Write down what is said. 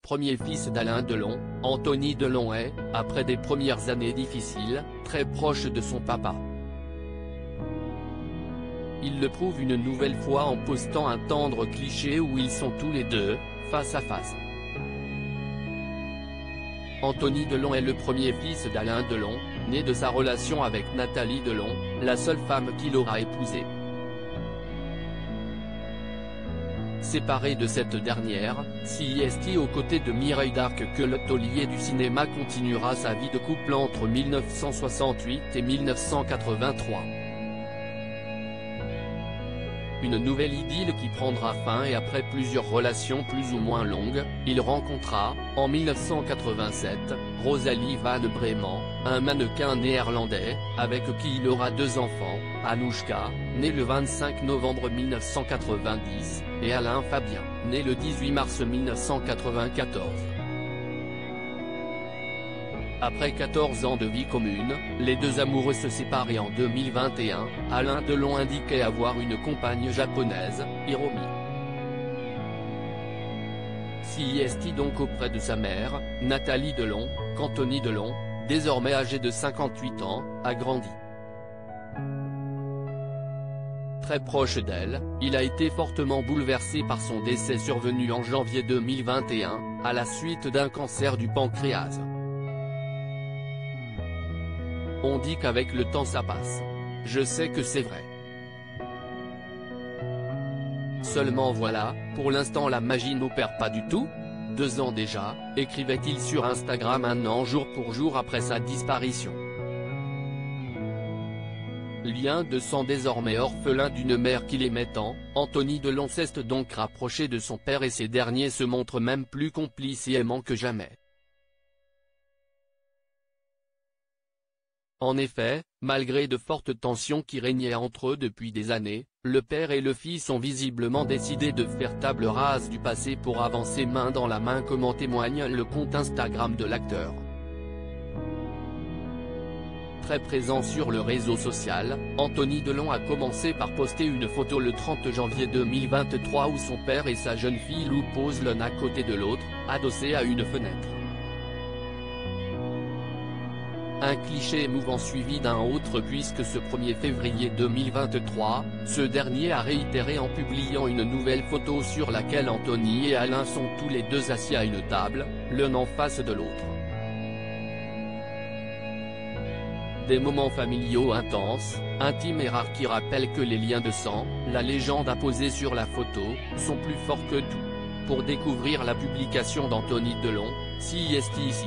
premier fils d'Alain Delon, Anthony Delon est, après des premières années difficiles, très proche de son papa. Il le prouve une nouvelle fois en postant un tendre cliché où ils sont tous les deux, face à face. Anthony Delon est le premier fils d'Alain Delon, né de sa relation avec Nathalie Delon, la seule femme qu'il aura épousée. Séparé de cette dernière, CIST aux côtés de Mireille Darc que le taulier du cinéma continuera sa vie de couple entre 1968 et 1983. Une nouvelle idylle qui prendra fin et après plusieurs relations plus ou moins longues, il rencontra, en 1987, Rosalie Van Breeman, un mannequin néerlandais, avec qui il aura 2 enfants, Anouchka, née le 25 novembre 1990, et Alain Fabien, né le 18 mars 1994. Après 14 ans de vie commune, les deux amoureux se séparent et en 2021, Alain Delon indiquait avoir une compagne japonaise, Hiromi. CIST donc auprès de sa mère, Nathalie Delon, qu'Anthony Delon, désormais âgé de 58 ans, a grandi. Très proche d'elle, il a été fortement bouleversé par son décès survenu en janvier 2021, à la suite d'un cancer du pancréas. On dit qu'avec le temps ça passe. Je sais que c'est vrai. Seulement voilà, pour l'instant la magie n'opère pas du tout. 2 ans déjà, écrivait-il sur Instagram 1 an jour pour jour après sa disparition. Lien de sang désormais orphelin d'une mère qu'il aimait tant, Anthony Delon s'est donc rapproché de son père et ces derniers se montrent même plus complices et aimants que jamais. En effet, malgré de fortes tensions qui régnaient entre eux depuis des années, le père et le fils ont visiblement décidé de faire table rase du passé pour avancer main dans la main comme en témoigne le compte Instagram de l'acteur. Très présent sur le réseau social, Anthony Delon a commencé par poster une photo le 30 janvier 2023 où son père et sa jeune fille Lou posent l'un à côté de l'autre, adossés à une fenêtre. Un cliché émouvant suivi d'un autre puisque ce 1er février 2023, ce dernier a réitéré en publiant une nouvelle photo sur laquelle Anthony et Alain sont tous les deux assis à une table, l'un en face de l'autre. Des moments familiaux intenses, intimes et rares qui rappellent que les liens de sang, la légende apposée sur la photo, sont plus forts que tout. Pour découvrir la publication d'Anthony Delon, CIST ici.